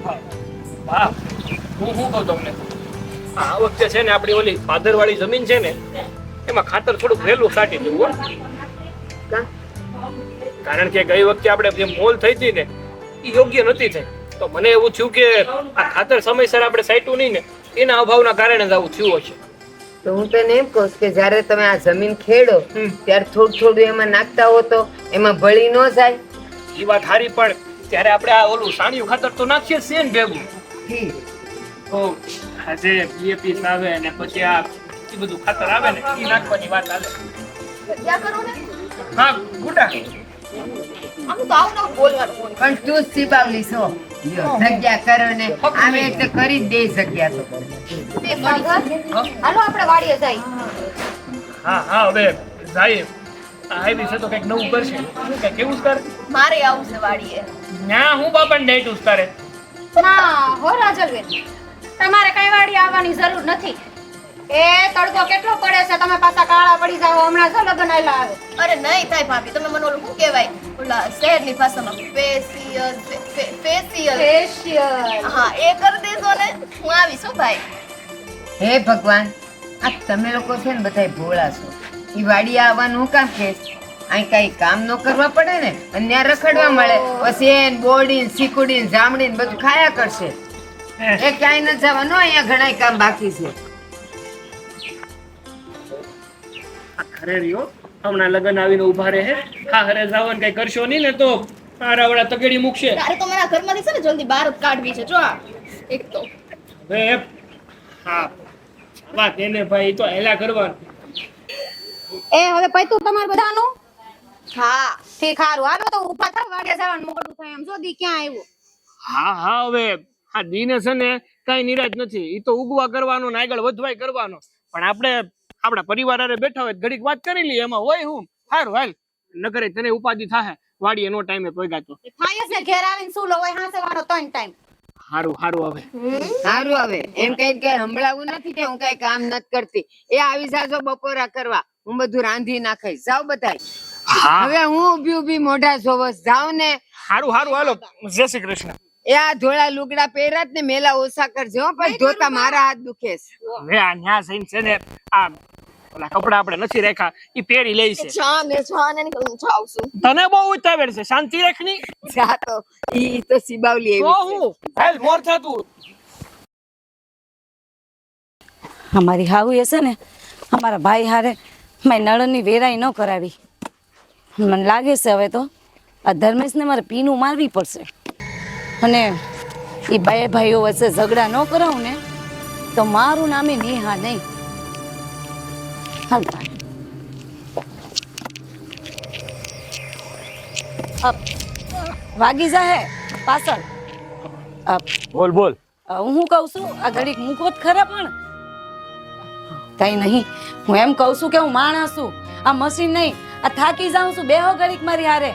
હા, હું શું કહું તમને, આ વખતે છે ને આપણી ઓલી પાદરવાળી જમીન છે ને એમાં ખાતર થોડુંક વહેલું છાંટી દેવું હો. કારણ કે ગઈ વખતે આપણે જે મોલ થઈ હતી ને એ યોગ્ય નથી થઈ. તો મને એવું થયું કે આ ખાતર સમયસર આપણે છાંટ્યું નહીં ને એના અભાવના કારણે જ આવું થયું હશે. તો હું તને એમ કહું કે જ્યારે તમે આ જમીન ખેડો ત્યારે થોડું થોડું એમાં નાખતા હો તો એમાં ભળી ન જાય. એ વાત સારી, પણ ત્યારે આપણે આ ઓલું સાણિયું ખાતર તો નાખીએ છીએ ને ભેગું. તો આ જે ડીએપી આવે ને પછી આ એ બધું ખાતર આવે ને એ નાખવાની વાત આવે. હા ગુડા, પણ તું જ શીબાવલી છો. જગ્યા કરો ને આવે એટલે કરી જ દે જગ્યા તો. હાલો આપણે વાડીએ જઈએ. હા હા હવે સાહેબ આવી છે તો કઈક નવું કરશે. શું કઈ કેવું કરે? મારે આવું છે વાડીએ. ના હું બાપાને ડેટ ઉતારે. ના હો રાજલબેન, તમારે કઈ વાડી આવવાની જરૂર નથી. એ તડકો કેટલો પડે છે, તમે પાછા કાળા પડી જાવ. હમણાં જો લગન આયલા આવે. અરે નહીં થાય ભાભી, તમે મને ઓલું શું કહેવાય ઓલા શહેરની ભાષામાં ફેશિયલ ફેશિયલ. હા એ કરી દેજો ને, હું આવીશ હો ભાઈ. હે ભગવાન, આ તમે લોકો છે ને બધા ભોળા છો. ઈ વાડી આવવાનું હું કામ કે અહીં કઈ કામ ન કરવા પડે ને અને ત્યાં રખડવા મળે. પછી એન બોડી સિકુડી જામડી બધું ખાયા કરશે. એ ક્યાંય ન જવાનું. અહીંયા ઘણા કામ બાકી છે. આ ખરે રહ્યો હમણાં લગન આવીને ઉભા રહે. હા હરે જાવન કઈ કરશો નહીં ને તો આરાવડા તગેડી મૂકશે. તારે તો મારા ઘરમાંથી છે ને જલ્દી બહાર જ કાઢવી છે. જો આ એક તો હવે હા વાત એને ભાઈ તો હેલા કરવાનું. એ હવે પૈતું તમાર બધાનું. હા ઠીક હારું, હાલો તો ઊભા થાવ. વાડીએ જવાનું મોડું થાય એમ. જો દી ક્યાં આવ્યો. હા હા હવે આ દીને છે ને કઈ નિરાજ નથી. એ તો ઉગવા કરવાનો ને આગળ વધવાય કરવાનો. પણ આપણે આપણા પરિવાર હારે બેઠા હોય ઘડીક વાત કરી લઈએ. એમાં હોય હું સારું હાલ, નકરે તને ઉપાધિ થાય વાડીએ નો ટાઈમે પહોંચાતો. થાય જ ને, ઘેર આવીને શું લો હોય હાંસવાનો 3 ટાઈમ. સારું સારું હવે સારું હવે એમ કઈ કે હંભળાવું નથી કે હું કઈ કામ નથી કરતી. એ આવી જાજો બપોરા કરવા. હું બધું રાંધી નાખીશ. જાઓ બધાય. હા હવે હું ઊભી ઊભી મોઢા જોવસ. જાવ ને. સારું સારું હાલો. જય શ્રી કૃષ્ણ. એ આ ધોળા લુગડા પહેરત ને મેલા ઓછા કરજો હો, પછી ધોતા મારા હાથ દુખે છે. હવે આ ન્યા સહીન છે ને આ ઓલા કપડા આપણે નથી રાખ્યા ઈ પહેરી લઈ છે. જાન ને હું જાઉં છું. તને બહુ ઉતાવળ છે, શાંતિ રાખની. જા તો ઈ તો સિબાવલી તો એવી છે. હું હાલ મોર થતું. અમારી હાવું હશે ને અમારા ભાઈ હારે મેં નળની વેરાઈ ન કરાવી. મને લાગે છે હવે તો આ ધર્મેશને મારે પીનું મારવી પડશે. અને એ બે ભાઈઓ વચ્ચે ઝઘડા ન કરાવું ને તો મારું નામે નેહા નહીં. હાલ વાગી જાહે પાછળ. બોલ બોલ. હું શું કહું છું, આ ઘડીક મૂકો જ ખરા. પણ કઈ નહીં, હું એમ કહું છું કે હું માણસ છું, આ મશીન નહીં. આ થાકી જાઉં છું. બેહો ઘડીક મારી હારે.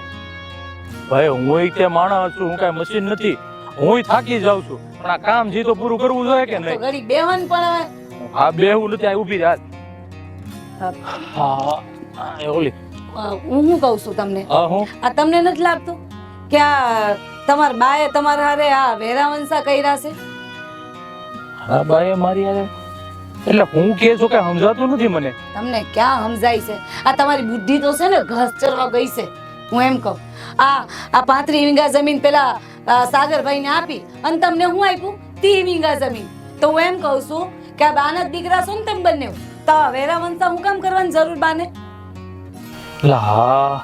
ભાઈ હું તે માણસ છું, હું કઈ મશીન નથી. હું થાકી જાઉં છું, પણ આ કામ જે તો પૂરું કરવું જોઈએ કે તો નહીં? ઘડીક બેહન પણ હવે. હા બેહું નથી, આ ઊભી રાત. હા ઓલી હું શું કહું છું તમને, હા હું આ તમને નથી લાગતું કે આ તમારા બાએ તમારા હારે આ વેરાવંશા કર્યા છે? હા બાએ મારી યાર એટલે હું કે છું કે સમજાતું નથી મને. તમને ક્યાં સમજાય છે? આ તમારી બુદ્ધિ તો છે ને ઘાસ ચરવા ગઈ છે. હું એમ કહું, આ 35 વીઘા જમીન પેલા સાગરભાઈ ને આપી અને તમને હું આપ્યું 30 વીઘા જમીન. તો હું એમ કહું છું કે આ બાના જ દીકરા છો ને તમે બંને, તો આ વેરાવંશા હું કામ કરવાની જરૂર બાને? હા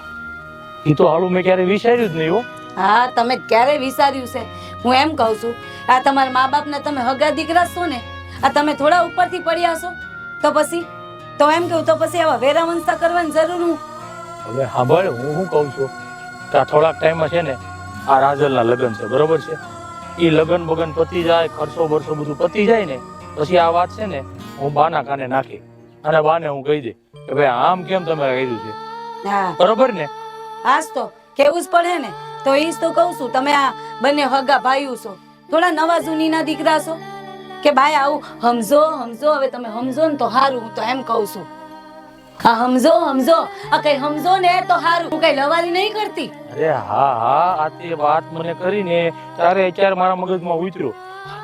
એ તો હાલું મેં ક્યારે વિચાર્યું જ નહીં હો. હા તમે ક્યારે વિચાર્યું છે? હું એમ કહું છું આ તમારા મા બાપને તમે હગા દીકરા છો ને, આ તમે થોડા ઉપરથી પડ્યા છો તો પછી તો એમ કહું તો પછી આવા વેરાવંશા કરવાની જરૂર હું? હવે સાંભળ, હું શું કહું છું કે આ થોડાક ટાઈમમાં છે ને આ રાજલના લગ્ન છે, બરોબર છે? એ લગ્ન બગન પતી જાય, ખર્ચો બરસો બધું પતી જાય ને પછી આ વાત છે ને હું બાના કાને નાખી અને બાને હું કહી દે કે ભાઈ આમ કેમ તમે કીધું છે, હા બરોબર ને? આજ તો કેવું જ પડે ને. તો એ જ તો કહું છું, તમે આ બંને હગા ભાઈઓ છો, થોડા નવા જૂનીના દીકરા છો કે ભાઈ આવું સમજો સમજો. હવે તમે સમજો ને તો સારું. હું તો એમ કહું છું હા સમજો સમજો આ કઈ સમજો ને તો હારું હું કઈ લવારી નહીં કરતી. અરે હા હા આ તે વાત મને કરીને ત્યારે અત્યારે મારા મગજમાં ઉતર્યું.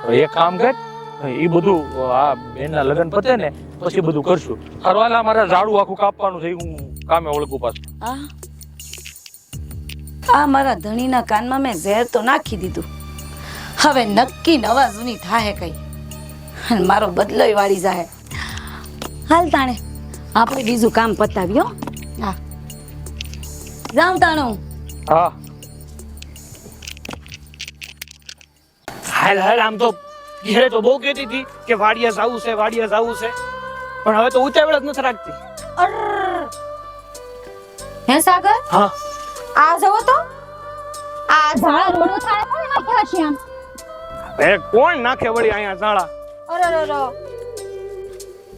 હવે એક કામ કર, એ બધું આ બેનના લગ્ન પતે ને પછી બધું કરશું. હારવાલા મારા ઝાડુ આખું કાપવાનું થઈ, હું કામે ઓળખું પાછું. આ મારા ધણીના કાનમાં મેં ઝેર તો નાખી દીધું. હવે નક્કી નવા જૂની થાય કઈ અને મારો બદલોય વાળી જાય. હાલ તાણે આપણે બીજું કામ પતાવ્યો. હા જાઉં તાણું. હા હાલ હાલ, આમ તો ઘેરે તો બહુ કહેતી હતી કે વાડિયા જાવું છે, વાડિયા જાવું છે, પણ હવે તો ઉતાવળ જ નથી રાખતી. હે સાગર, હા આ જવો તો આ ઝાડા રોડો થાય કોને નાખ્યા છે આમ? એ કોણ નાખે વળી અહીંયા ઝાડા? અરે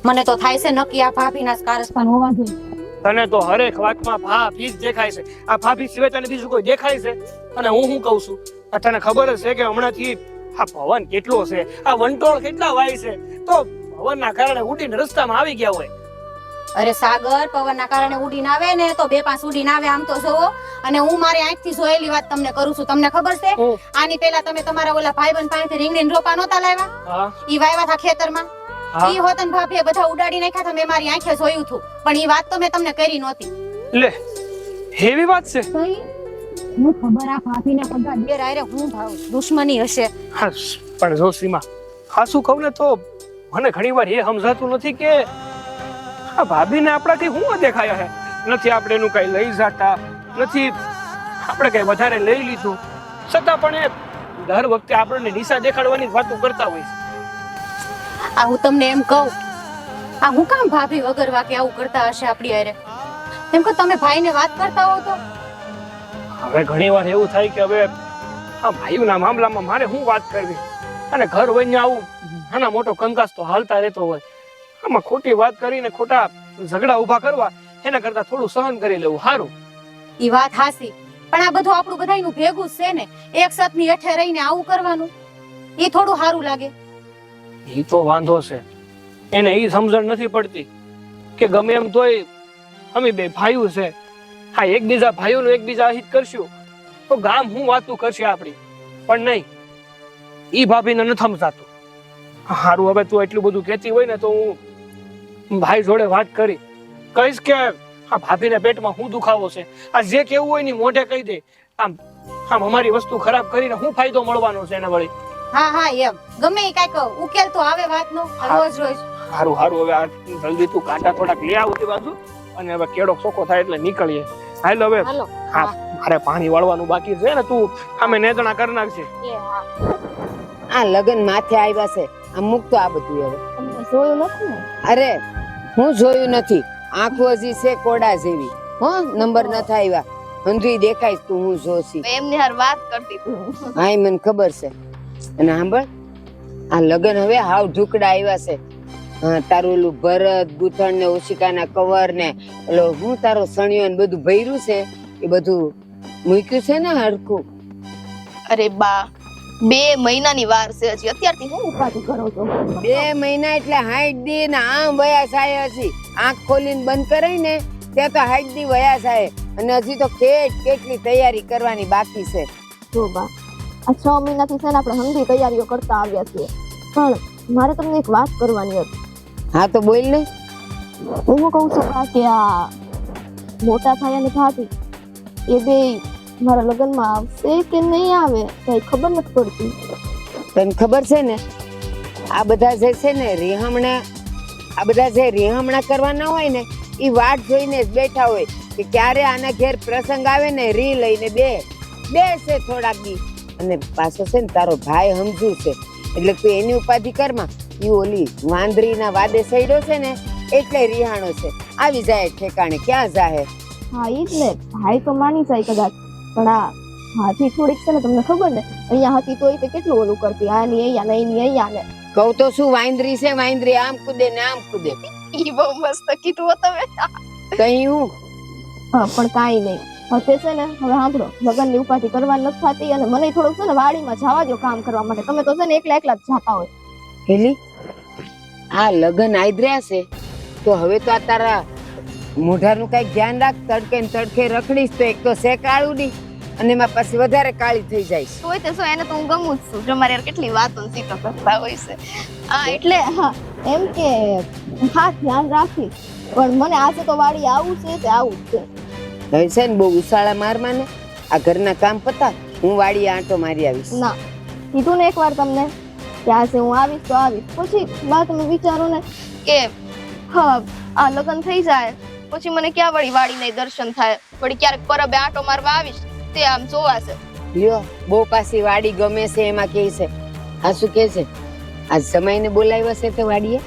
મને તો થાય છે નક્કી આ ભાભીના જ કારસ્તાન હોવા જોઈએ. તને તો હરેક વાતમાં ભાભી જ દેખાય છે. આ ભાભી સિવાય તને બીજું કોઈ દેખાય છે? અને હું શું કહું છું, આ તને ખબર જ છે કે હમણાંથી આ પવન કેટલો છે, આ વંટોળ કેટલા વાય છે, તો પવનના કારણે ઉડીને રસ્તામાં આવી ગયા હોય. અરે સાગર, પવનના કારણે ઉડીને આવે ને તો 2-5 ઉડીને આવે આમ તો જોવો. અને હું મારી આંખથી જોયેલી વાત તમને કરું છું. તમને ખબર છે હું? આની પહેલા તમે તમારા ઓલા ભાઈબંધ પાસેથી રીંગણીના રોપા નહોતા લાવ્યા? હા ઈ વાવ્યા હતા ખેતરમાં. હા. ઈ હોતન ભાભીએ બધા ઉડાડી નાખ્યા હતા, મેં મારી આંખે જોયું હતું. પણ ઈ વાત તો મેં તમને કરી નહોતી. લે, એવી વાત છે? હું ખબર આ ભાભીને બધા દેર આરે હું ભાવ દુશ્મની હશે. હા, પણ જો સીમા, ખાસું કહું ને તો મને ઘણીવાર એ સમજાતું નથી કે આ ભાભીને આપણાથી શું દેખાય છે. નથી આપણે એનું કઈ લઈ જતા, નથી આપણે કઈ વધારે લઈ લીધું, છતાં પણ એ દર વખતે આપણને નિશા દેખાડવાની જ વાતો કરતા હોય છે. આ હું તમને એમ કહું, આ હું કામ ભાભી વગર વાકે આવું કરતા હશે આપણી હારે? એમ કે તમે ભાઈને વાત કરતા હો તો હવે ઘણીવાર એવું થાય કે હવે આ ભાઈઓના મામલામાં મારે શું વાત કરવી, અને ઘર વહીને આવું નાના મોટો કંકાસ તો હાલતા રહેતો હોય. આમાં ખોટી વાત કરીને ખોટા ઝઘડા ઊભા કરવા એના કરતા થોડું સહન કરી લેવું સારું. ઈ વાત હાસી, પણ આ બધું આપણું બધાયનું ભેગું જ છે ને. એક સતની હેઠે રહીને આવું કરવાનું ઈ થોડું સારું લાગે? ઈ તો વાંધો છે, એને ઈ સમજણ નથી પડતી કે ગમે એમ તોય અમે બે ભાઈઓ છે. હા, એકબીજા ભાઈઓનું એકબીજા હિત કરશું તો ગામ હું વાતું કરશે આપણી, પણ નહીં, ઈ ભાભીને નથી સમજાતું. હારું, હવે તું એટલું બધું કહેતી હોય ને તો હું ભાઈ જોડે વાત કરી કહીશ કે આ ભાભીને પેટમાં શું દુખાવો છે, આ જે કેવું હોય ને મોઢે કહી દે. આમ આમ અમારી વસ્તુ ખરાબ કરીને શું ફાયદો મળવાનો છે એને વળી? હા હા, એમ ગમે ઈ કાંઈક ઉકેલ તો આવે વાતનો. રોજ રોજ હારું હારું, હવે આ જલ્દી તું કાંટા થોડાક લઈ આવ તે બાજુ, અને હવે કેડો ચોખ્ખો થાય એટલે નીકળીએ. હાલ હવે. હાલો. હા, મારે પાણી વાળવાનું બાકી છે ને, તું આમે નેદણા કરી નાખજે. એ હા, આ લગન માથે આવ્યા છે, આ મૂકતો આ બધું હવે. તમને જોયું નથી ને? અરે હું જોયું નથી, આંખો હજી છે કોડા જેવી. હો, નંબર નથી આવ્યા, અંધુઈ દેખાય તું હું જોશી. એમની હાર વાત કરતી તું. હા, ઈ મને ખબર છે. અને સાંભળ, આ લગન હવે હાવ ઢુકડા આવ્યા છે. હા, તારું ઓલું ભરત ગૂંથણ ને ઓશિકાના કવર ને ઓલો હું તારો સણિયો ને બધું ભર્યું છે એ બધું મૂક્યું છે ને હરખું? અરે બા, 2 મહિનાની વાર છે હજી, અત્યારથી હું ઉપાધિ કરો છો? 2 મહિના એટલે 60 દી ને આમ વયા જાય હજી. આંખ ખોલીને બંધ કરાય ને ત્યાં તો 60 દી વયા જાય, અને હજી તો કેટલી તૈયારી કરવાની બાકી છે. જો બા, આ 6 મહિનાથી છે ને આપણે હંધી તૈયારીઓ કરતા આવ્યા છીએ, પણ મારે તમને એક વાત કરવાની હતી. હા તો બોલ ને. હું કહું છું બા કે આ મોટા થાય અને ભાભી એ બે મારા લગ્નમાં આવશે કે નહીં આવે કઈ ખબર નથી પડતી. તને ખબર છે ને, આ બધા જે છે ને રિહામણા, આ બધા જે રિહામણા કરવાના હોય ને એ વાટ જોઈને જ બેઠા હોય કે ક્યારે આના ઘેર પ્રસંગ આવે ને રી લઈને બેસે થોડાક દી. અને પાછો છે ને તારો ભાઈ સમજુ છે એટલે તું એની ઉપાધિ કરમાં. ઈ ઓલી વાંદરીના વાદે સડ્યો છે ને એટલે રિહાણો છે, આવી જાય ઠેકાણે, ક્યાં જાહે? હા ઈ જ ને, ભાઈ તો માની જાય કદાચ, પણ આ હાથી થોડીક છે ને તમને ખબર ને અહીંયા હતી તો તે કેટલું ઓલું કરતી, આની અહીંયા ને એની અહીંયા ને. કહું તો શું વાંદરી છે, વાંદરી આમ કૂદે ને આમ કૂદે. ઈ બહુ મસ્ત કીધું હો તમે. કઈ હું હા પણ કાંઈ નહીં, હવે છે ને હવે સાંભળો, લગ્નની ઉપાધિ કરવાની નથી થતી અને મને થોડુંક છે ને વાડીમાં જવા દો કામ કરવા માટે. તમે તો છે ને એકલા જ જાતા હોય. હેલી, આ લગન આદર્યા છે તો હવે તો આ તારા મોઢાનું કઈક ધ્યાન રાખ. તડકે ને તડકે રખડીશ તો એક તો શેક આળું નહીં અને એમાં પછી વધારે કાળી થઈ જાય. તોય તે શું એને તો હું ગમું જ છું. જો મારી યાર કેટલી વાતો સીતો કરતા હોય છે. હા એટલે હા એમ કે હા ધ્યાન રાખીશ, પણ મને આજે તો વાડી આવું છે તે આવું જ છે. હવે છે ને બહુ ઉસાળા મારમાં ને આ ઘરના કામ પતા હું વાડીએ આંટો મારી આવીશ. ના કીધું ને એકવાર તમને કે આજે હું આવીશ તો આવીશ, પછી બા તમે વિચારો ને કે હા આ લગ્ન થઈ જાય પછી મને ક્યાં વળી વાડી નહીં દર્શન થાય, વળી ક્યારેક પરબે આંટો મારવા આવીશ તે આમ જોવાશે. લ્યો બહુ પાછી વાડી ગમે છે એમાં કે છે. આ શું કે છે? આજ સમયને બોલાવ્યો છે તે વાડીએ?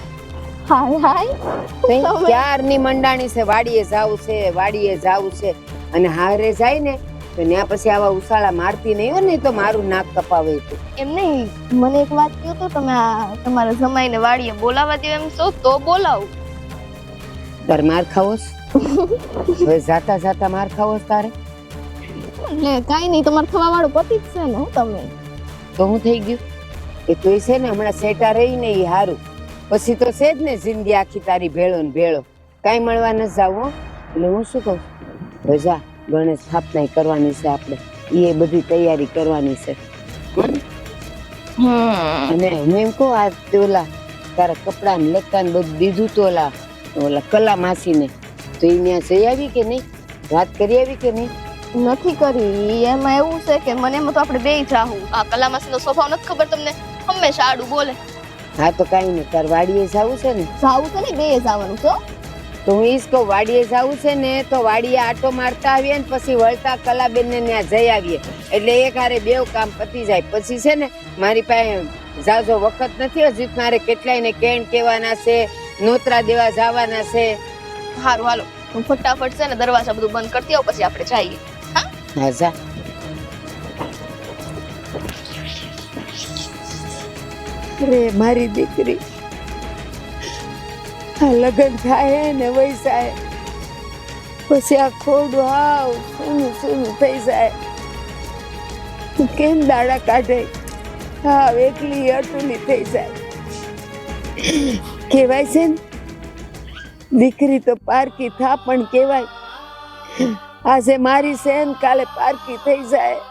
હાય હાય તઈ ક્યારની મંડાણી છે વાડીએ જાવું છે, વાડીએ જાવું છે. અને હારે જાય ને તો ત્યાં પછી આવા ઉસાળા મારતી નહીં હોય ને તો મારું નાક કપાવે તું. એમ નહીં, મને એક વાત કહો તો તમે આ તમારા જમાઈને વાડીએ બોલાવા દો એમ છો તો બોલાવું. તારે માર ખાવો છે? હવે જાતા જાતા માર ખાવો છે તારે? એટલે કાંઈ નહીં, તમારે થવા વાળું પતિ જ છે ને હું તમે. તો હું થઈ ગયું એ તોય છે ને હમણાં સેટા રહી ને એ હારું, પછી તો છે જ ને જિંદગી આખી તારી ભેળો ને ભેળો, કાંઈ મળવા ન જાવ હો. એટલે હું શું કહું, રજા ગણેશ સ્થાપના કરવાની છે આપણે, એ બધી તૈયારી કરવાની છે. અને હું એમ કહું આ તે ઓલા તારા કપડા ને લત્તા ને બધું દીધું તો ઓલા કલા માસીને તો એ ત્યાં જઈ આવી કે નહીં? વાત કરી આવી કે નહીં? નથી કરી. એમાં એવું છે કે મને એમાં તો આપણે બેય જાહું. આ કલામાસીનો સ્વભાવ નથી ખબર તમને, હંમેશા આડું બોલે. હા તો કાંઈ નહીં, તાર વાડીએ જવું છે ને? જાવું છે ને બેય જવાનું છો. તો હું ઈજ કહું વાડીએ જવું છે ને તો વાડીએ આટો મારતા આવીએ ને પછી વળતા કલાબેન ને ત્યાં જઈ આવીએ, એટલે એક હારે બેવ કામ પતી જાય. પછી છે ને મારી પાસે જાજો વખત નથી, હજી મારે કેટલાય ને કેણ કહેવાના છે, નોતરા દેવા જવાના છે. સારું હાલો હું ફટાફટ છે ને દરવાજા બધું બંધ કરતી આવું, પછી આપણે જઈએ. હા જા. અરે મારી દીકરી, આ લગ્ન થાય ને વૈસાય પછી આ ખોડું હાવ સૂનું સૂનું થઈ જાય. કેમ દાડા કાઢે, હાવ એકલી અટુલી થઈ જાય. કહેવાય છે ને દીકરી તો પારકી થા પણ કહેવાય. આજે મારી છે ને કાલે પારકી થઈ જાય.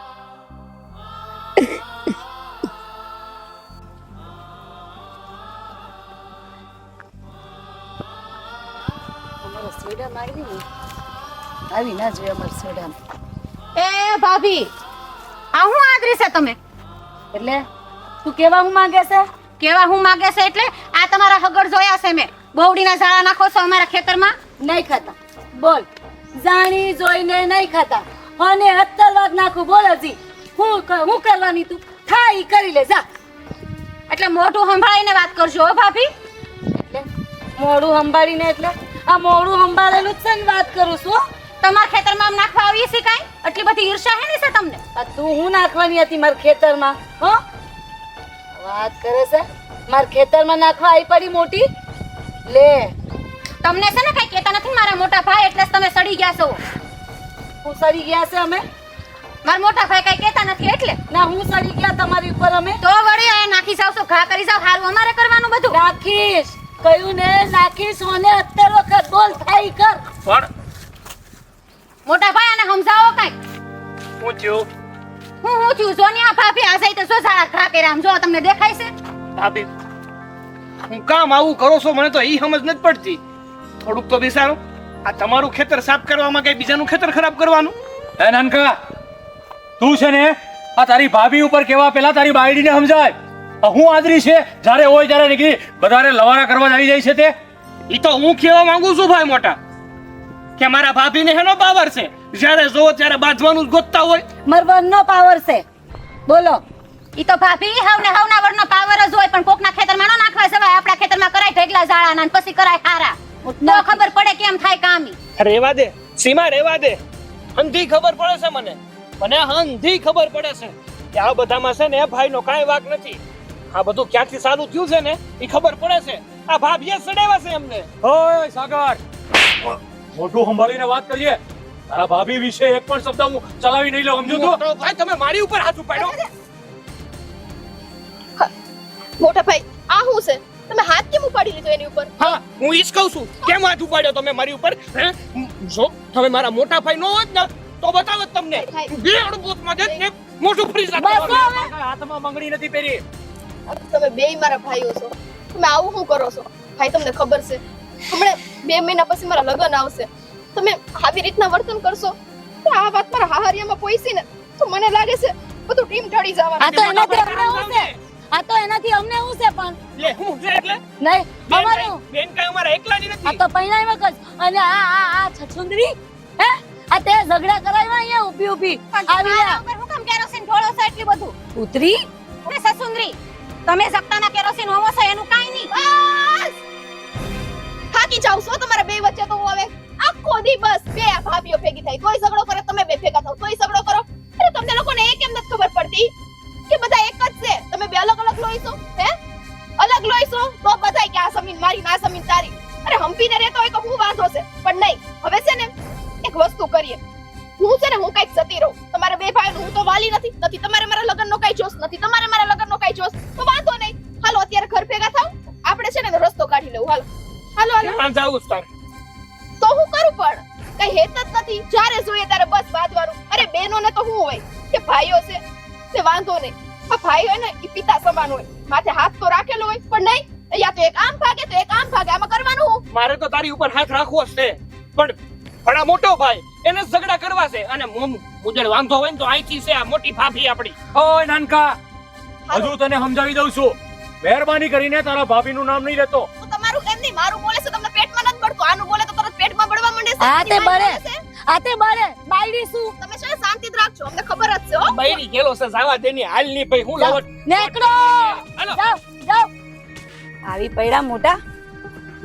આવી ના જોઈએ અમારી સોડા. એ ભાભી આ હું આદરી છે તમે? એટલે તું કેવા હું માંગે છે? કેવા હું માગે છે એટલે આ તમારા હગર જોયા છે મેં, બોવડીના ઝાડા નાખો છો અમારા ખેતરમાં. નહીં ખાતા બોલ, જાણી જોઈને નહીં ખાતા અને 70 વાર નાખું. બોલ હજી હું કરવાની? તું થાય ઈ કરી લે જા. એટલે મોઢું સંભાળીને વાત કરજો હો ભાભી. એટલે મોઢું સંભાળીને એટલે આ મોઢું સંભાળેલું જ છે ને વાત કરું છું. તમારા ખેતરમાં આમ નાખવા આવી છે કાઈ? આટલી બધી ઈર્ષા હે ને છે તમને? આ તું હું નાખવાની હતી મારા ખેતરમાં? હો વાત કરે છે, મારા ખેતરમાં નાખવા આવી પડી મોટી લે. તમને છે ને કઈ કહેતા નથી મારા મોટા ભાઈ, એટલે જ તમે સડી ગયા છો. હું સડી ગયા છે અમે? મારા મોટા ભાઈ કઈ કહેતા નથી એટલે? ના હું સડી ગયા તમારી ઉપર અમે? તો વળી આ નાખી જાવ છો, ઘા કરી જાવ, હારું અમારે કરવાનું બધું. નાખીશ કયું ને નાખીશ અને 70 વખત બોલ થાય કર. પણ મોટા ભાઈ આને સમજાવો કઈ. હું થયું હું થયું જો ને આ ભાભી આ જાય તો શું સારા ઘા કર્યા આમ જો તમને દેખાય છે? ભાભી હું કામ આવું કરો છો મને તો ઈ સમજ નથી પડતી. થોડુંક તો વિચારો, આ તમારું ખેતર સાફ કરવામાં કઈ બીજાનું ખેતર ખરાબ કરવાનું? હે નાનકા, તું છે ને આ તારી ભાભી ઉપર કેવા પેલા તારી બાયડીને સમજાય. આ હું આદરી છે જ્યારે હોય ત્યારે નીકળી બધાને લવારા કરવા આવી જાય છે તે. ઈ તો હું કહેવા માંગુ છું ભાઈ મોટા, કે મારા ભાભીને હેનો પાવર છે, જ્યારે જોવો ત્યારે બાંધવાનું જ ગોતતા હોય. મરવાનો પાવર છે બોલો. ઈ તો ભાભી હવને હવના વરનો પાવર જ હોય, પણ કોકના ખેતરમાં ન નાખવા જવાય. આપણા ખેતરમાં કરાય ઢેગલા ઝાડાના ને પછી કરાય હારા, તો ખબર પડે કેમ થાય કામ ઈ. રેવા દે સીમા, રેવા દે. અંધી ખબર પડે છે મને અંધી ખબર પડે છે કે આ બધામાં છે ને ભાઈનો કાંઈ વાક નથી. આ બધું ક્યાંથી ચાલુ થયું છે ને એ ખબર પડે છે. આ ભાભીએ સડાવ્યા છે એમને. ઓય સાગર, મોઢું સંભાળીને વાત કરીએ. તારા ભાભી વિશે એક પણ શબ્દ હું ચલાવી નહીં લઉં, સમજો તું? મોટો ભાઈ તમે મારી ઉપર હાથ ઉપાડ્યો. મોટા ભાઈ આ શું છે? તમે હાથ કેમ ઉપાડી લીધો એની ઉપર? હા હું ઈજ કહું છું કેમ હાથ ઉપાડ્યો તમે મારી ઉપર હે જો તમે મારા મોટા ભાઈ નો હોત ને તો બતાવત તમને ભાઈ. બે અડબોતમાં દેત ને મોટું ફરી જાત હાથમાં મંગણી નથી પહેરી તમે બેય મારા ભાઈઓ છો. તમે આવું શું કરો છો? ભાઈ તમને ખબર છે હમણાં 2 મહિના પછી મારા લગ્ન આવશે. તમે આવી રીતના વર્તન કરશો તો આ વાત મારા હાહરિયામાં પહોંચી ને તો મને લાગે છે બધું ટીમ ઢળી આ જવાનું. તો એનાથી અમને શું છે? આ તો એનાથી અમને શું છે પણ લે હું છે એટલે નહીં અમારું બેન કઈ અમારા એકલાની આ નથી તો પૈણાઈ વખત અને આ છછુંદરી હે આ તે ઝઘડા કરાવ્યા અહીંયા ઊભી ઊભી આવી મારા ઉપર હું કેમ કેરોસીન ઢોળો છો એટલી બધું? ઉતરી અને સસુંદરી તમે સપ્તાહના કેરોસીન હોમો છો એનું કાઈ નહીં. બસ થાકી જાવ છો તમારા બે વચ્ચે તો હું હવે આખો દી બસ બે ભાભીઓ ભેગી થાય તોય ઝઘડો કરે તમે બે ભેગા થાવ તોય ઝઘડો કરો. અરે તમને લોકોને એ કેમ નથી ખબર પડતી કે બધા એક જ છે? તમે બે અલગ અલગ લોહી છો હે? અલગ લોહી છો તો બધાય કે આ જમીન મારી ના જમીન તારી. અરે હંપીને રહેતો હોય તો હું વાંધો છે પણ નહીં. હવે છે ને એક વસ્તુ કરીએ હું છે ને હું કઈક જતી રહું. તમારે બે ભાઈ હું તો વાલી નથી તમારે મારા લગ્નનો કઈ જોશ નથી તમારે મારા લગ્નનો કઈ જોશ તો વાંધો નહીં. હાલો અત્યારે ઘર ભેગા થાવ આપણે છે ને રસ્તો કાઢી લેવું. હાલો હાલો હાલો ક્યાં જાવું છે તારે તો હું કરું પણ કઈ હેત જ નથી. જ્યારે જોઈએ ત્યારે બસ બાંધવાનું. અરે બહેનોને તો શું હોય કે ભાઈઓ છે તે વાંધો નહીં. આ ભાઈ હોય ને એ પિતા સમાન હોય માથે હાથ તો રાખેલો હોય પણ નહીં અહીંયા તો એક આમ ભાગે તો એક આમ ભાગે. આમાં કરવાનું હું? મારે તો તારી ઉપર હાથ રાખવો જ છે પણ આ મોટો ભાઈ એને જ ઝઘડા કરવા છે અને મુજળ વાંધો હોય ને તો અહીંથી છે આ મોટી ભાભી આપણી ઓય નાનકા હજુ તને સમજાવી દઉં છું મહેરબાની કરીને તારા ભાભીનું નામ નહીં લેતો. તો તમારું એમ નહીં મારું બોલે છે તમને પેટમાં નથી પડતું. આનું બોલે તો તરત પેટમાં બળવા માંડે છે. આ તે આની બળે. વાત છે. આ તે બારે બાયડી શું તમે છે ને શાંતિ જ રાખજો અમને ખબર જ છે હો. બૈરી ગેલો છે જાવા દેની હાલ ની ભાઈ હું લાવત નેકડો હાલો. જાવ જાવ આવી પૈડા મોટા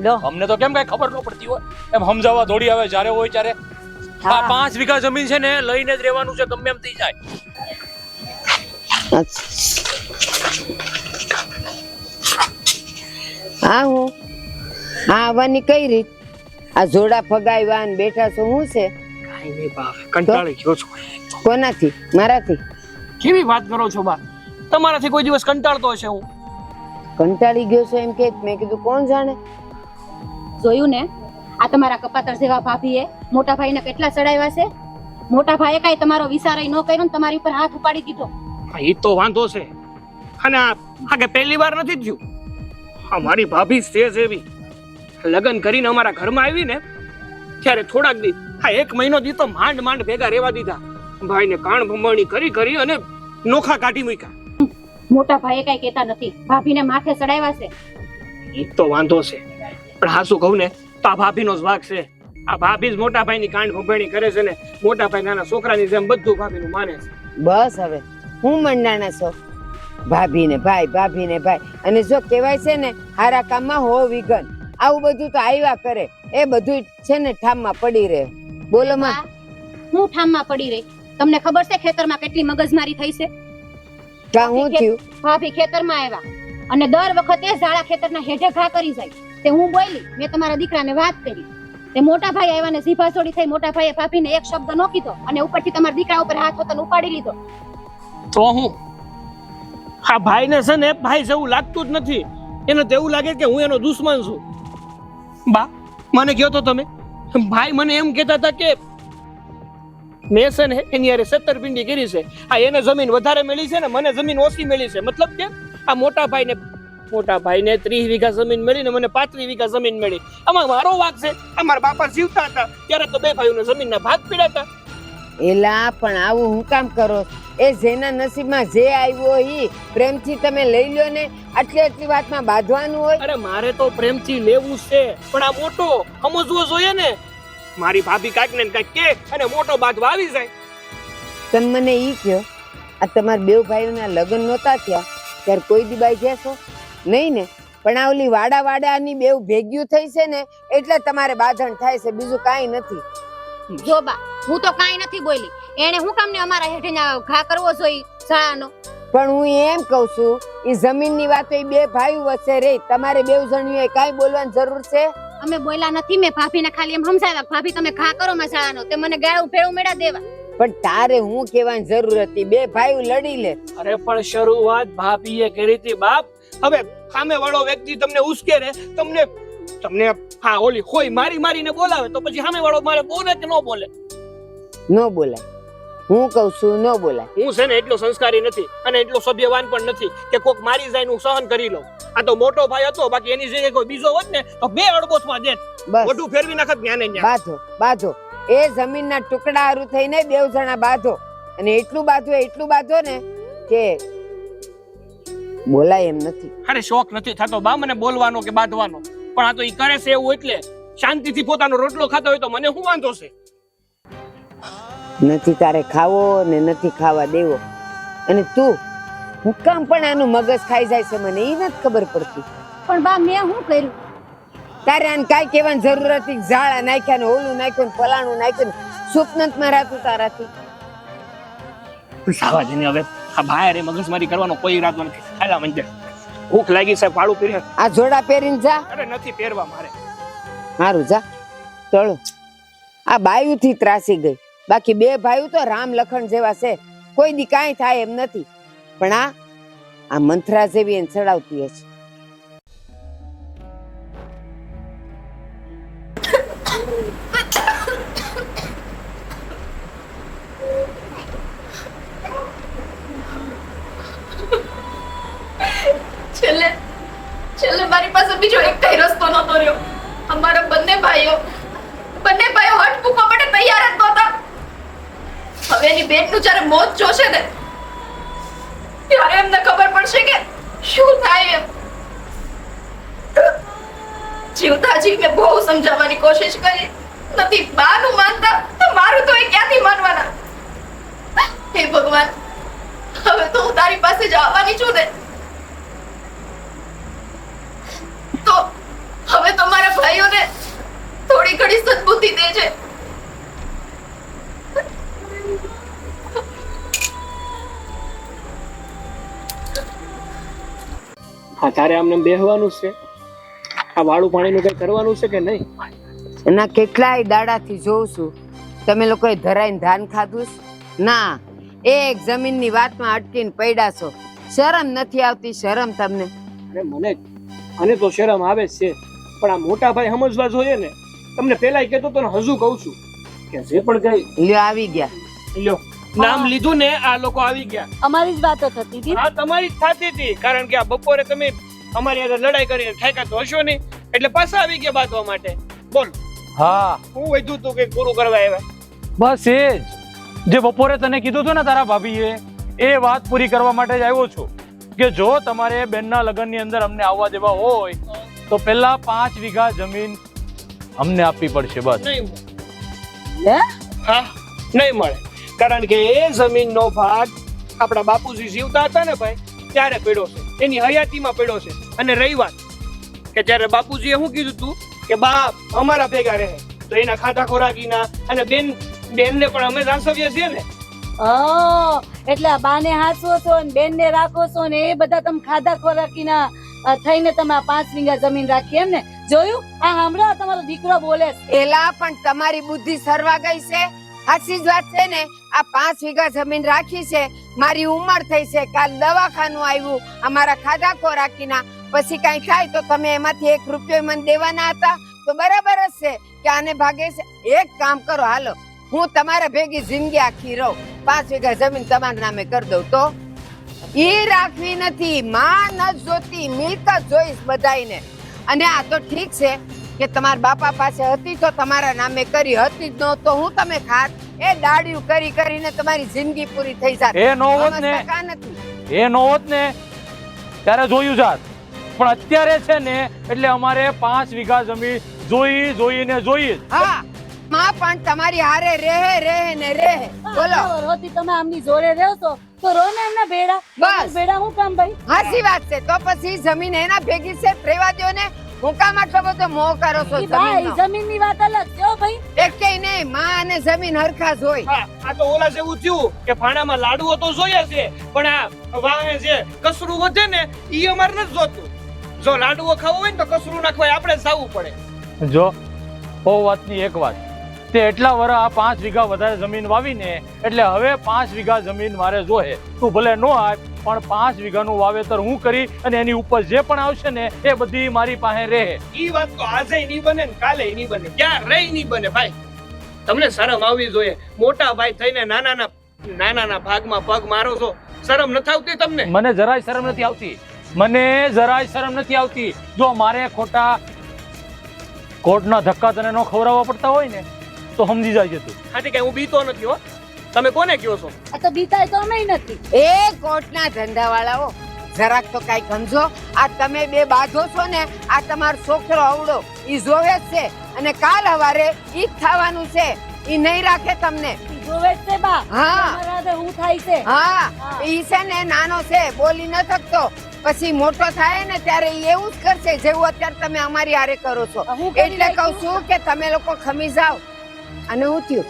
લો અમને તો કેમ કઈ ખબર ન પડતી હોય એમ સમજાવવા દોડી આવે જ્યારે હોય ત્યારે. આ 5 વીઘા જમીન છે ને લઈને જ રહેવાનું છે ગમે એમ થઈ જાય. હા હું હા આવવાની કઈ રીત? આ જોડા ફગાવ્યા ને બેઠા છો શું છે? કાઈ નહીં બા કંટાળી ગયો છું કોનાથી? મારાથી કેવી વાત કરો છો બા તમારાથી કોઈ દિવસ કંટાળતો હશે હું કંટાળી ગયો છો એમ કે મેં કીધું કોણ જાણે. જોયું ને આ તમારા કપાતર જેવા ભાભીએ મોટા ભાઈને કેટલા ચડાવ્યા છે. મોટા ભાઈએ કાઈ તમારો વિચારય ન કર્યો ને તમારી ઉપર હાથ ઉપાડી દીધો. હા ઈ તો વાંધો છે અને આ કે પહેલી વાર નથી થયું. અમારી ભાભી છે એવી લગ્ન કરીને અમારા ઘરમાં આવી ને ત્યારે થોડાક દી હા 1 મહિનો દી તો માંડ માંડ ભેગા રહેવા દીધા. ભાઈને કાન ભંભણી કરી અને નોખા કાઢી મૂક્યા. મોટા ભાઈએ કાઈ કહેતા નથી ભાભીને માથે ચડાવ્યા છે. ઈ તો વાંધો છે પણ હા શું કહું ને તો આ ભાભીનો જ ભાગ છે. આ ભાભી જ મોટા ભાઈની કાન ભંભણી કરે છે ને મોટા ભાઈ નાના છોકરાની જેમ બધું ભાભીનું માને છે. બસ હવે હું મંડાણા છો ભાભી ને ભાઈ અને જો કહેવાય છે ને હારા કામમાં હો વિઘન. આવું બધું તો આવ્યા કરે એ બધું છે ને ઠામમાં પડી રહે. બોલો માં હું ઠામમાં પડી રહી. તમને ખબર છે ખેતરમાં કેટલી મગજમારી થઈ છે? કા હું થયું? ભાભી ખેતરમાં આવ્યા અને દર વખતે ઝાડા ખેતરના હેઠે ઘા કરી જાય. તે હું બોલી મેં તમારા દીકરાને વાત કરી તે મોટા ભાઈ આવ્યા ને સીભા છોડી થઈ. મોટા ભાઈએ ભાભીને એક શબ્દ ન કીધો અને ઉપરથી તમારા દીકરા ઉપર હાથ હોતન ઉપાડી લીધો. તો હું આ ભાઈને છે ને ભાઈ જેવું લાગતું જ નથી. એને તો એવું લાગે કે હું એનો દુશ્મન છું. બા મને કહો તો તમે ભાઈ મને એમ કહેતા હતા કે મેં છે ને એની યારે છેતરપિંડી કરી છે. આ એને જમીન વધારે મળી છે ને મને જમીન ઓછી મળી છે. મતલબ કે આ મોટા ભાઈને 30 વીઘા જમીન મળી ને મને 35 વીઘા જમીન મળી. આમાં મારો વાંક છે. અમારા બાપા જીવતા હતા ત્યારે તો બે ભાઈઓને જમીનના ભાગ પડ્યા હતા. એલા પણ આવું હું કામ કરો? એ જેના નસીબમાં જે આવ્યો ઈ પ્રેમથી તમે લઈ લ્યો ને. આટલી વાતમાં બાંધવાનું હોય? અરે મારે તો પ્રેમથી લેવું છે પણ આ મોટો સમજવો જોઈએ ને. મારી ભાભી કાંઈક ને કાંઈક કે અને મોટો બાંધવા આવી જાય. તમે મને ઈ કહો આ તમારા બે ભાઈઓના લગ્ન નહોતા થયા ત્યારે કોઈ દી બાઈ ગયા છો? નહીં ને? પણ આ ઓલી વાડાની બેવ ભેગ્યું થઈ છે ને એટલે તમારે બાંધણ થાય છે, બીજું કાંઈ નથી. જો બા હું તો કાઈ નથી બોલી. એને હું કામ ને અમારા હેઠે ઘા કરવો જોઈએ ઝાડાનો? પણ હું એમ કઉ છું ઈ જમીનની વાતો ઈ બે ભાઈઓ વચ્ચે રહી. તમારે બેવ જણીઓએ કાંઈ બોલવાની જરૂર છે? અમે બોલ્યા નથી. મેં ભાભીને ખાલી એમ સમજાવ્યા ભાભી તમે ઘા કરો માં ઝાડાનો. તે મને ગાળું ભેળું મેળા દેવા. પણ તારે હું કહેવાની જરૂર હતી? બે ભાઈઓ લડી લે. અરે પણ શરૂઆત ભાભીએ કરી હતી બાપ. હવે સામે વાળો વ્યક્તિ તમને ઉશ્કેરે, તમને હા ઓલી કોઈ મારીને બોલાવે તો પછી સામે વાળો મારે બોલે કે ન બોલે? ન બોલાય. હું કઉ છું ન બોલાય. હું છે ને એટલો સંસ્કારી નથી અને એટલો સભ્યવાન પણ નથી કે કોક મારી જાય હું સહન કરી લઉં. આ તો મોટો ભાઈ હતો, બાકી એની જગ્યાએ કોઈ બીજો હોત ને તો બે અડબોસમાં દેત. બસ મોઢું ફેરવી નાખત ન્યા ને ન્યા. બાંધો. એ જમીનના ટુકડા હારું થઈને બે જણા બાંધો, અને એટલું બાંધો ને કે બોલાય એમ નથી. અરે શોખ નથી થતો બા મને બોલવાનો કે બાંધવાનો, પણ આ તો ઈ કરે છે એવું એટલે શાંતિથી પોતાનો રોટલો ખાતો હોય તો મને શું વાંધો છે? નથી તારે ખાવો ને નથી ખાવા દેવો, અને તું હું કામ પણ આનું મગજ ખાઈ જાય છે મને એ નથી ખબર પડતી. પણ બા મેં શું કર્યું? તારે આને કાંઈ કહેવાની જરૂર હતી? ઝાડા નાખ્યા ને ઓલું નાખ્યું ને ફલાણું નાખ્યું ને સુપનતમાં રાતું તારાથી. સાવા જઈને હવે આ બહાર એ મગજમારી કરવાનો કોઈ ઈરાદો નથી. હાલા મંજે ભૂખ લાગી છે, પાડું પીરે. આ જોડા પહેરીને જા. અરે નથી પહેરવા મારે. મારું જા ટળો. આ બાયુથી ત્રાસી ગઈ, બાકી બે ભાઈઓ તો રામ લખણ જેવા છે, કોઈ દી કાંઈ થાય એમ નથી. પણ આ મંથરા જેવી એને ચડાવતી હશે. છેલ્લે મારી પાસે બીજો એક કઈ રસ્તો નતો રહ્યો. અમારા બંને ભાઈઓ હટ મૂકવા માટે તૈયાર જ નહોતા. હવે એની બેટનું જ્યારે મોત જોશે ને ત્યારે એમને ખબર પડશે કે શું થાય એમ. જીવતા જીવ મેં બહુ સમજાવવાની કોશિશ કરી, નથી બાનું માનતા તો મારું તો એ ક્યાંથી માનવાના? હે ભગવાન, હવે તો હું તારી પાસે જ આવવાની છું ને, તો હવે તો મારા ભાઈઓને થોડી ઘણી સદબુદ્ધિ દેજે. હા તારે આમને બેહવાનું છે? આ વાળું પાણીનું કઈ કરવાનું છે કે નહીં? એના કેટલાય દાડાથી જોઉં છું તમે લોકોએ ધરાઈને ધાન ખાધું છે? ના, એક જમીનની વાતમાં અટકીને પડ્યા છો. શરમ નથી આવતી? શરમ તમને? અરે મને તો શરમ આવે જ છે, પણ આ મોટા ભાઈ સમજવા જોઈએ ને. તમને પેલા કહેતો તો ને હજુ કહું છું કે જે પણ કઈ લ્યો આવી ગયા. લ્યો નામ લીધું ને આ લોકો આવી ગયા. અમારી જ વાતો થતી હતી. હા તમારી જ થતી હતી, કારણ કે આ બપોરે તમે અમારી આગળ લડાઈ કરીને ઠેકા તો હશો નહીં, એટલે પાછા આવી ગયા બાંધવા માટે. બોલ હા હું વધુ તું કઈ પૂરું કરવા આવ્યા? બસ એ જ જે બપોરે તને કીધું હતું ને તારા ભાભીએ, એ વાત પૂરી કરવા માટે જ આવ્યો છું કે જો તમારે બેનના લગ્નની અંદર અમને આવવા દેવા હોય તો પહેલા 5 વીઘા જમીન અમને આપવી પડશે. બસ નહીં હા નહીં મળે, કારણ કે એ જમીનનો ભાગ આપણા બાપુજી જીવતા હતા ને ભાઈ ત્યારે પડ્યો છે, એની હયાતીમાં પડ્યો છે. અને રહી વાત કે જ્યારે બાપુજીએ શું કીધું તું કે બાપ અમારા ભેગા રહે, તો એના ખાધા ખોરાકીના અને બેનને પણ અમે સાચવીએ છીએ ને. એટલે આ બાને હાચવો છો ને બેનને રાખો છો ને એ બધા તમે ખાધા ખોરાકીના થઈને તમે આ 5 વીઘા જમીન રાખી એમ ને? જોયું? આ હમણાં તમારો દીકરો બોલે છે. એલા પણ તમારી બુદ્ધિ સરવા ગઈ છે. સાચી જ વાત છે ને? આ 5 વીઘા જમીન રાખી છે, મારી ઉંમર થઈ છે, કાલ દવાખાનું આવ્યું, અમારા ખાધા ખોરાકીના, પછી કઈ થાય તો તમે એમાંથી 1 રૂપિયો મને દેવાના હતા તો બરાબર જ છે કે આને ભાગે છે. એક કામ કરો, હાલો હું તમારા ભેગી જિંદગી આખી રહું, 5 વીઘા જમીન તમારા નામે કરી દઉં તો? ઈ રાખવી નથી, માં ન જોતી, મિલકત જોઈશ બધાયને. અને આ તો ઠીક છે કે તમારા બાપા પાસે હતી તો તમારા નામે કરી, હતી જ ન તો હું તમે ખાત. એ દાડિયું કરી કરીને તમારી જિંદગી પૂરી થઈ જાત. એ નો હોત ને, ત્યારે જોયું જાત, પણ અત્યારે છે ને એટલે અમારે 5 વીઘા જમીન જોઈને જોઈએ. હા માં પણ તમારી હારે રહે ને રહે. બોલો રોતી તમે આમની જોડે રહો છો તો રો ને એમના ભેડા. બસ. ભેડા હું કામ ભાઈ? હાચી વાત છે. તો પછી જમીન એના ભેગી છે, રેવા દ્યો ને. હું કામ આટલો બધો મોહ કરો છો જમીનનો? જમીનની વાત અલગ છે હો ભાઈ. એકેય નહીં, માં અને જમીન હરખા જ હોય. હા આ તો ઓલા જેવું થયું કે ભાણામાં લાડવો તો જોઈએ છે, પણ આ વાહે જે કસરું વધે ને ઈ અમારે નથી જોતું. જો લાડવો ખાવો હોય ને તો કસરું નાખવા આપણે જ જવું પડે. જો બહુ વાતની એક વાત તે એટલા વર્ષ આ 5 વીઘા વધારે જમીન વાવીને એટલે હવે 5 વીઘા જમીન મારે જોહે. તું ભલે નો આપ પણ 5 વીઘાનું વાવેતર હું કરી અને એની ઉપર જે પણ આવશે ને એ બધી મારી પાસે રહે. ઈ વાત તો આજે નહીં બને ને કાલે નહીં બને, ક્યાં રહી નહીં બને ભાઈ. તમને શરમ આવવી જોઈએ. મોટા ભાઈ થઈને નાના ભાગમાં પગ મારો છો, શરમ નથી આવતી તમને? મને જરાય શરમ નથી આવતી, મને જરાય શરમ નથી આવતી. જો મારે ખોટા કોર્ટના ધક્કા તને નો ખવડાવવા પડતા હોય ને તો સમજી જાય તું. હાથી કઈ હું બીતો નથી હો. તમે કોને કહો છો? આ તો બીતા તો અમે નથી. એ કોર્ટના ધંધાવાળાઓ જરાક તો કઈ સમજો. આ તમે બે બાંધો છો ને, આ તમારો છોકરો અવળો ઈ જોવે જ છે અને કાલ હવારે ઈ જ થવાનું છે. ઈ નહીં રાખે તમને. જોવે જ છે બા. હા અમારા હું થાય છે. હા ઈ છે ને નાનો છે, બોલી ન શકતો. પછી મોટો થાય ને ત્યારે ઈ એવું જ કરશે જેવું અત્યારે તમે અમારી હારે કરો છો. હું કરી એટલે કહું છું કે તમે લોકો ખમી જાઓ. અને હું થયું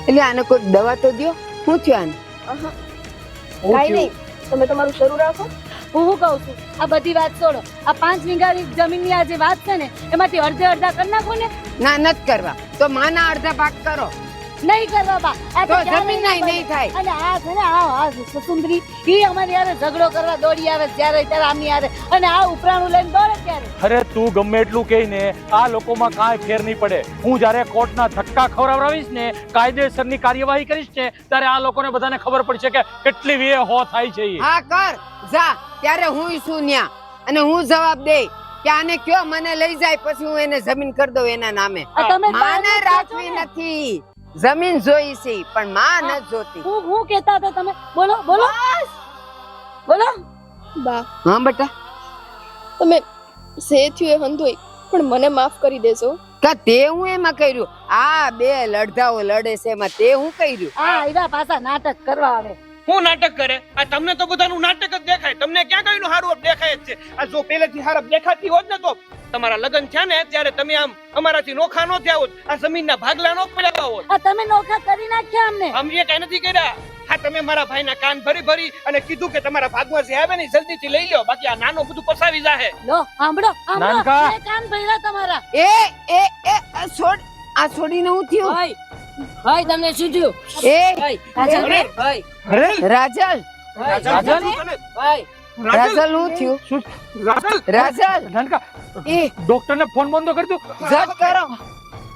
એટલે આને કોઈ દવા તો દ્યો. શું થયું આને? કાઈ નહીં, તમે તમારું શરૂ રાખો. હું કહું છું આ બધી વાત છોડો. આ 5 વીઘાની જમીનની આ જે વાત છે ને એમાંથી અડધે અડધા કરી નાખો ને. ના નથી કરવા તો માના અડધા ભાગ કરો. નહીં કરવા બા. આ તો ક્યારે જમીન નહીં થાય. અને આ છે ને આ સુંદરી ઈ અમારી યારે ઝઘડો કરવા દોડી આવે જ્યારે ત્યારે આમની યારે અને આ ઉપરાણું લઈને દોડે ત્યારે. અરે તું ગમે એટલું કહીને આ લોકોમાં કાંઈ ફેર નહીં પડે. હું જ્યારે કોર્ટના ધક્કા ખવડાવીશ ને, કાયદેસરની કાર્યવાહી કરીશ ને, ત્યારે આ લોકોને બધાને ખબર પડશે કે કેટલી વે હો થાય છે. હા કર જા. ત્યારે હું શું ન્યા અને હું જવાબ દે કે આને કયો મને લઈ જાય, પછી હું એને જમીન કરી દઉં એના નામે. તમે માને રાખવી નથી, જમીન જોઈ છે પણ માં નથી જોતી. હું કહેતા હતા તમે બોલો બોલો બોલો. બા હા બેટા, તમે જે થયું એ હંધોઈ પણ મને માફ કરી દેજો. કા તે હું એમાં કર્યું? આ બે લડધાઓ લડે છે એમાં તે હું કર્યું? આ એવા પાછા નાટક કરવા આવે. હું નાટક કરે? આ તમને તો બધાનું નાટક જ દેખાય. તમને ક્યાં કઈનું હારું દેખાય જ છે? આ જો પહેલેથી હારપ દેખાતી હોત ને તો તમારા લગ્ન થયા ને ત્યારે તમે આમ અમારાથી નોખા નો થયા હોત, આ જમીનના ભાગલા નો પડ્યા હોત. આ તમે નોખા કરી નાખ્યા અમને. અમે કઈ નથી કર્યા. હા તમે મારા ભાઈના કાન ભરી અને કીધું કે તમારા ભાગમાં જે આવે ને જલ્દીથી લઈ લો, બાકી આ નાનો બધું પસાવી જાહે. લો સાંભળો નાનકા. એ કાન ભર્યા તમારા. એ છોડ. આ છોડીને હું થયું? ભાઈ ભાઈ તમને શું થયું? એ ભાઈ રાજલ ભાઈ અરે રાજલ રાજલ, ભાઈ રાજલ હું થયું? શું રાજલ નાનકા, એ ડોક્ટરને ફોન બંધ કરી દો. જટ કરો.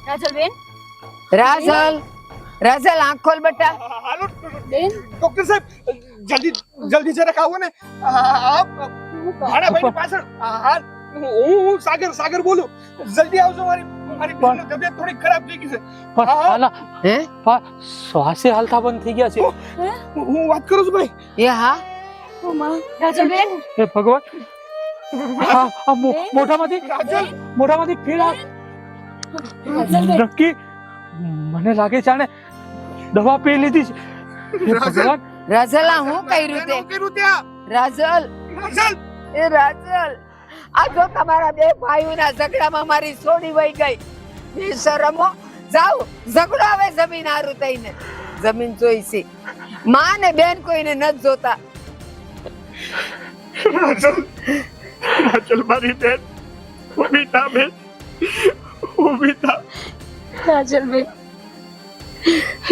રાજલ બેન રાજલ રાજલ આંખ ખોલ બેટા. હાલો બેન ડોક્ટર સાહેબ, જલ્દી જરાક આવો ને. મારા ભાઈની પાછળ. હા હું સાગર બોલું. જલ્દી આવજો. મારી બહેનની તબિયત થોડી ખરાબ થઈ ગઈ છે. પણ હાલા હે શ્વાસે હાલતા બંધ થઈ ગયા છે. હું વાત કરું છું ભાઈ. એ હા ઓ માં રાજલ બેન હે ભગવાન, આ મોઢામાંથી પીડા રાજલ બેન નક્કી. મને લાગે છે આને દવા પી લીધી છે. હે ભગવાન, રાજલ આ હું કર્યું તે? કર્યું ત્યાં રાજલ એ રાજલ આ જો તમારા બે ભાઈઓના ઝઘડામાં મારી સોડી વહી ગઈ. બેશરમો જાઓ, ઝઘડો આવે જમીન હારું થઈને. જમીન જોઈ છે, માં ને બેન કોઈને નથી જોતા. રાજલ મારી બેન ઉભીતા બેન ઉભીતા. રાજલ બેન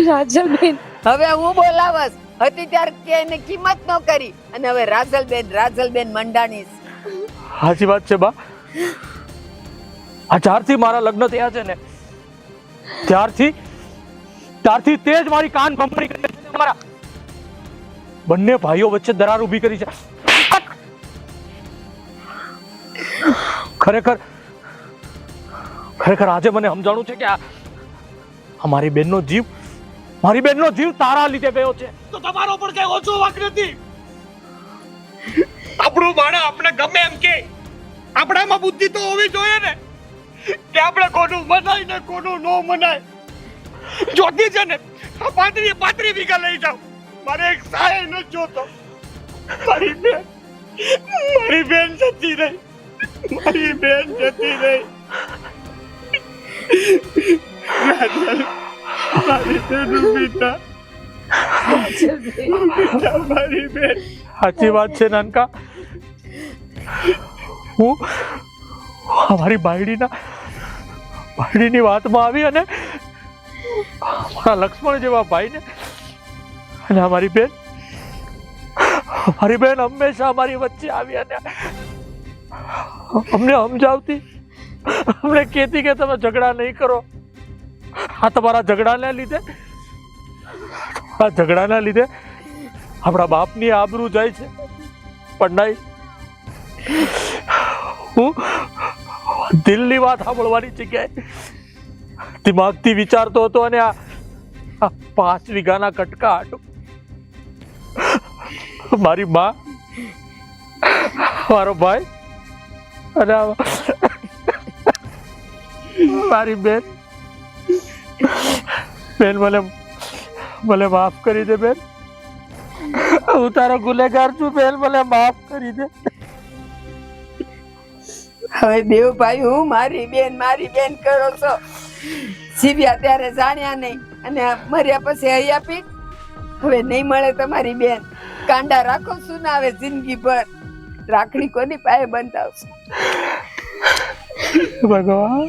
રાજલ બેન હવે હું બોલાવસ. હતી ત્યારે કે એને કિંમત ન કરી અને હવે રાજલ બેન મંડાણી. સાચી વાત છે બા. આ જ્યારથી મારા લગ્ન થયા છે ને ત્યારથી તે જ મારી કાન ભંભરી કરી છે. મારા બંને ભાઈઓ વચ્ચે દરાર ઊભી કરી છે. ખરેખર આજે મને સમજાણું છે કે આ મારી બેનનો જીવ તારા લીધે ગયો છે. તો તમારો પણ કઈ ઓછો વાંક નથી. આપણું બાળા આપણે ગમે એમ કે આપણામાં બુદ્ધિ તો હોવી જોઈએ ને, કે આપણે કોનું મનાય ને કોનું ન મનાય. જોતી છે ને આ 35 વીઘા લઈ જાવ. મારે એક સાય ન જોતો. મારી બેન જતી રહી. મારી બેન ઉભીતા. મારી બેન. સાચી વાત છે નાનકા. હું અમારી બાયડીની વાતમાં આવી અને મારા લક્ષ્મણ જેવા ભાઈને અને અમારી બેન હંમેશા અમારી વચ્ચે આવી અને અમને સમજાવતી, અમને કહેતી કે તમે ઝઘડા નહીં કરો. આ તમારા ઝઘડાના લીધે આપણા બાપની આબરૂ જાય છે. પણ નહીં, હું દિલની વાત સાંભળવાની જગ્યાએ દિમાગથી વિચારતો હતો અને આ 5 વીઘાના કટકા હાટું મારી માં, મારો ભાઈ અને મારી બેન મને માફ કરી દે બેન. હું તારો ગુનેગાર છું બેન, મને માફ કરી દે. હવે દેવ ભાઈ હું મારી બેન કરો છો. જીવ્યા ત્યારે જાણ્યા નહીં અને મર્યા પછી હૈયા પીઠ. હવે નહીં મળે તમારી બેન. કાંડા રાખો શું ના આવે જિંદગી ભર. રાખડી કોની પાસે બંધાવશો? ભગવાન